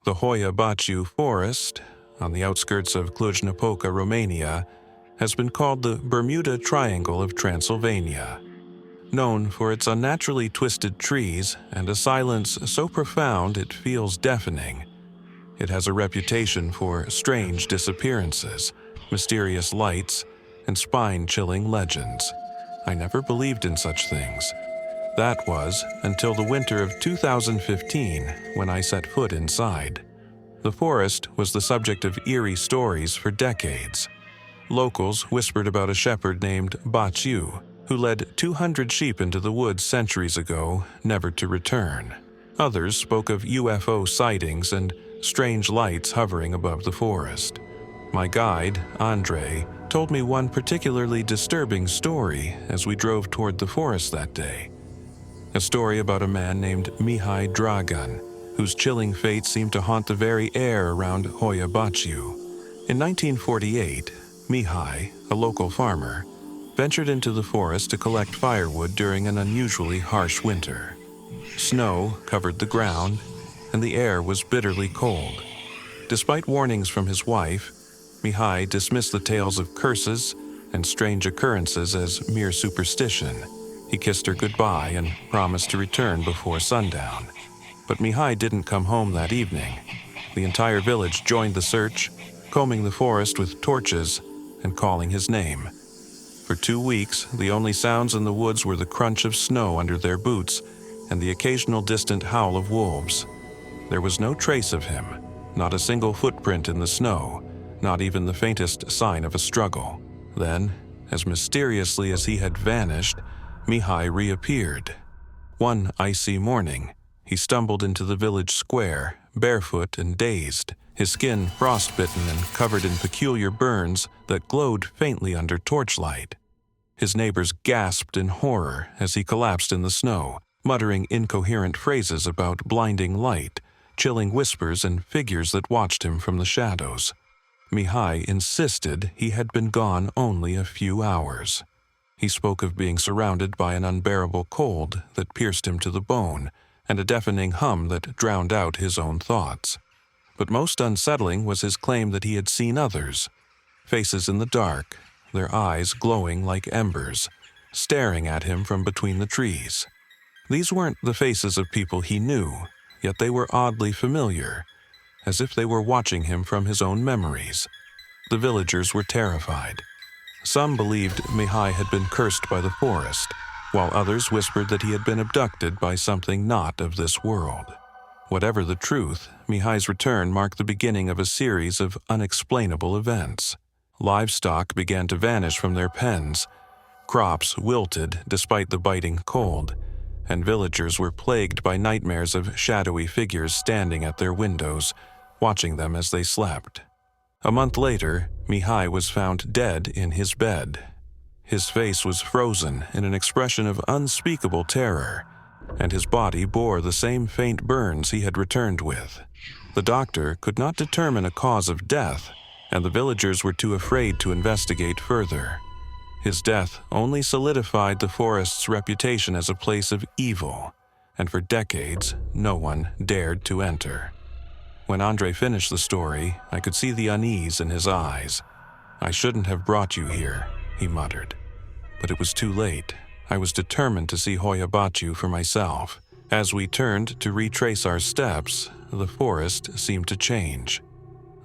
The Hoia Baciu forest, on the outskirts of Cluj-Napoca, Romania, has been called the Bermuda Triangle of Transylvania. Known for its unnaturally twisted trees and a silence so profound it feels deafening, it has a reputation for strange disappearances, mysterious lights, and spine-chilling legends. I never believed in such things. That was until the winter of 2015 when I set foot inside. The forest was the subject of eerie stories for decades. Locals whispered about a shepherd named Baciu, who led 200 sheep into the woods centuries ago, never to return. Others spoke of UFO sightings and strange lights hovering above the forest. My guide, Andre, told me one particularly disturbing story as we drove toward the forest that day. A story about a man named Mihai Dragan, whose chilling fate seemed to haunt the very air around Hoia Baciu. In 1948, Mihai, a local farmer, ventured into the forest to collect firewood during an unusually harsh winter. Snow covered the ground, and the air was bitterly cold. Despite warnings from his wife, Mihai dismissed the tales of curses and strange occurrences as mere superstition. He kissed her goodbye and promised to return before sundown. But Mihai didn't come home that evening. The entire village joined the search, combing the forest with torches and calling his name. For 2 weeks, the only sounds in the woods were the crunch of snow under their boots and the occasional distant howl of wolves. There was no trace of him, not a single footprint in the snow, not even the faintest sign of a struggle. Then, as mysteriously as he had vanished, Mihai reappeared. One icy morning, he stumbled into the village square, barefoot and dazed, his skin frostbitten and covered in peculiar burns that glowed faintly under torchlight. His neighbors gasped in horror as he collapsed in the snow, muttering incoherent phrases about blinding light, chilling whispers and figures that watched him from the shadows. Mihai insisted he had been gone only a few hours. He spoke of being surrounded by an unbearable cold that pierced him to the bone, and a deafening hum that drowned out his own thoughts. But most unsettling was his claim that he had seen others, faces in the dark, their eyes glowing like embers, staring at him from between the trees. These weren't the faces of people he knew, yet they were oddly familiar, as if they were watching him from his own memories. The villagers were terrified. Some believed Mihai had been cursed by the forest, while others whispered that he had been abducted by something not of this world. Whatever the truth, Mihai's return marked the beginning of a series of unexplainable events. Livestock began to vanish from their pens, crops wilted despite the biting cold, and villagers were plagued by nightmares of shadowy figures standing at their windows, watching them as they slept. A month later, Mihai was found dead in his bed. His face was frozen in an expression of unspeakable terror, and his body bore the same faint burns he had returned with. The doctor could not determine a cause of death, and the villagers were too afraid to investigate further. His death only solidified the forest's reputation as a place of evil, and for decades, no one dared to enter. When Andre finished the story, I could see the unease in his eyes. "I shouldn't have brought you here," he muttered. But it was too late. I was determined to see Hoia Baciu for myself. As we turned to retrace our steps, the forest seemed to change.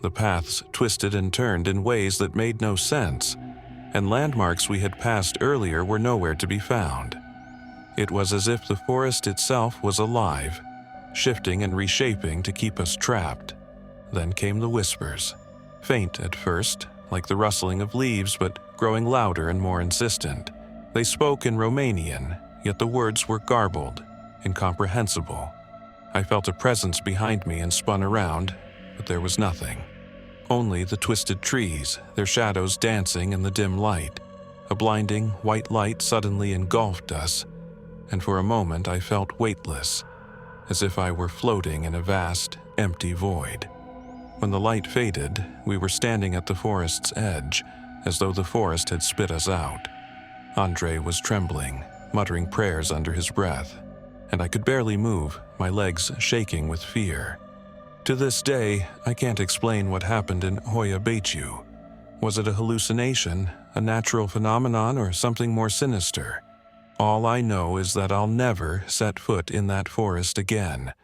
The paths twisted and turned in ways that made no sense, and landmarks we had passed earlier were nowhere to be found. It was as if the forest itself was alive, shifting and reshaping to keep us trapped. Then came the whispers, faint at first, like the rustling of leaves, but growing louder and more insistent. They spoke in Romanian, yet the words were garbled, incomprehensible. I felt a presence behind me and spun around, but there was nothing. Only the twisted trees, their shadows dancing in the dim light. A blinding white light suddenly engulfed us, and for a moment I felt weightless, as if I were floating in a vast, empty void. When the light faded, we were standing at the forest's edge, as though the forest had spit us out. Andre was trembling, muttering prayers under his breath, and I could barely move, my legs shaking with fear. To this day, I can't explain what happened in Hoia Baciu. Was it a hallucination, a natural phenomenon, or something more sinister? All I know is that I'll never set foot in that forest again,